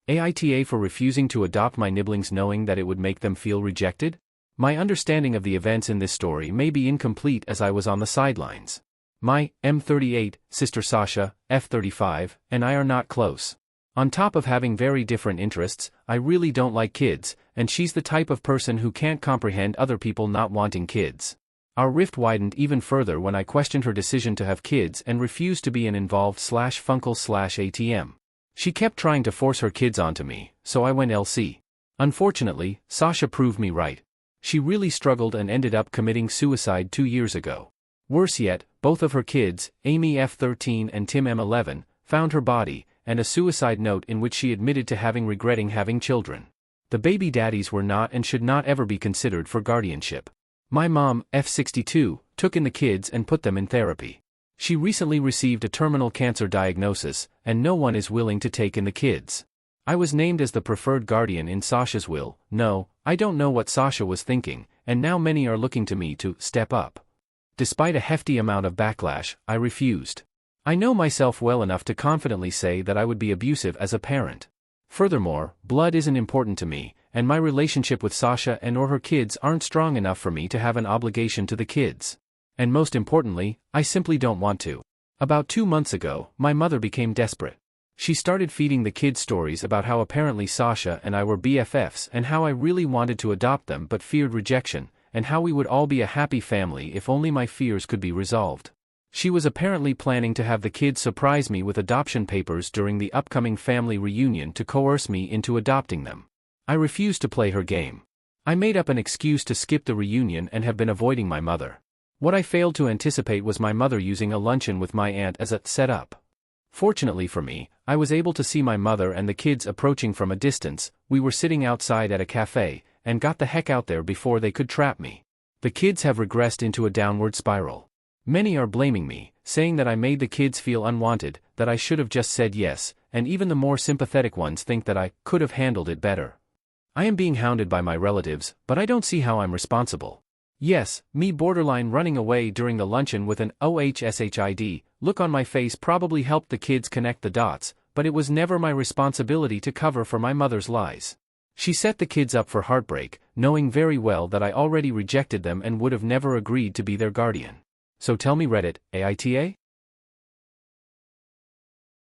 AITA for refusing to adopt my Niblings knowing that it would make them feel rejected? My understanding of the events in this story may be incomplete as I was on the sidelines. My M38 sister Sasha, F35, and I are not close. On top of having very different interests, I really don't like kids, and she's the type of person who can't comprehend other people not wanting kids. Our rift widened even further when I questioned her decision to have kids and refused to be an involved/funkle/ATM. She kept trying to force her kids onto me, so I went LC. Unfortunately, Sasha proved me right. She really struggled and ended up committing suicide 2 years ago. Worse yet, both of her kids, Amy F13 and Tim M11, found her body, and a suicide note in which she admitted to regretting having children. The baby daddies were not and should not ever be considered for guardianship. My mom, F62, took in the kids and put them in therapy. She recently received a terminal cancer diagnosis, and no one is willing to take in the kids. I was named as the preferred guardian in Sasha's will. No, I don't know what Sasha was thinking, and now many are looking to me to step up. Despite a hefty amount of backlash, I refused. I know myself well enough to confidently say that I would be abusive as a parent. Furthermore, blood isn't important to me, and my relationship with Sasha and or her kids aren't strong enough for me to have an obligation to the kids. And most importantly, I simply don't want to. About 2 months ago, my mother became desperate. She started feeding the kids stories about how apparently Sasha and I were BFFs and how I really wanted to adopt them but feared rejection, and how we would all be a happy family if only my fears could be resolved. She was apparently planning to have the kids surprise me with adoption papers during the upcoming family reunion to coerce me into adopting them. I refused to play her game. I made up an excuse to skip the reunion and have been avoiding my mother. What I failed to anticipate was my mother using a luncheon with my aunt as a setup. Fortunately for me, I was able to see my mother and the kids approaching from a distance. We were sitting outside at a cafe, and got the heck out there before they could trap me. The kids have regressed into a downward spiral. Many are blaming me, saying that I made the kids feel unwanted, that I should have just said yes, and even the more sympathetic ones think that I could have handled it better. I am being hounded by my relatives, but I don't see how I'm responsible. Yes, me borderline running away during the luncheon with an OHSHID look on my face probably helped the kids connect the dots, but it was never my responsibility to cover for my mother's lies. She set the kids up for heartbreak, knowing very well that I already rejected them and would have never agreed to be their guardian. So tell me Reddit, AITA?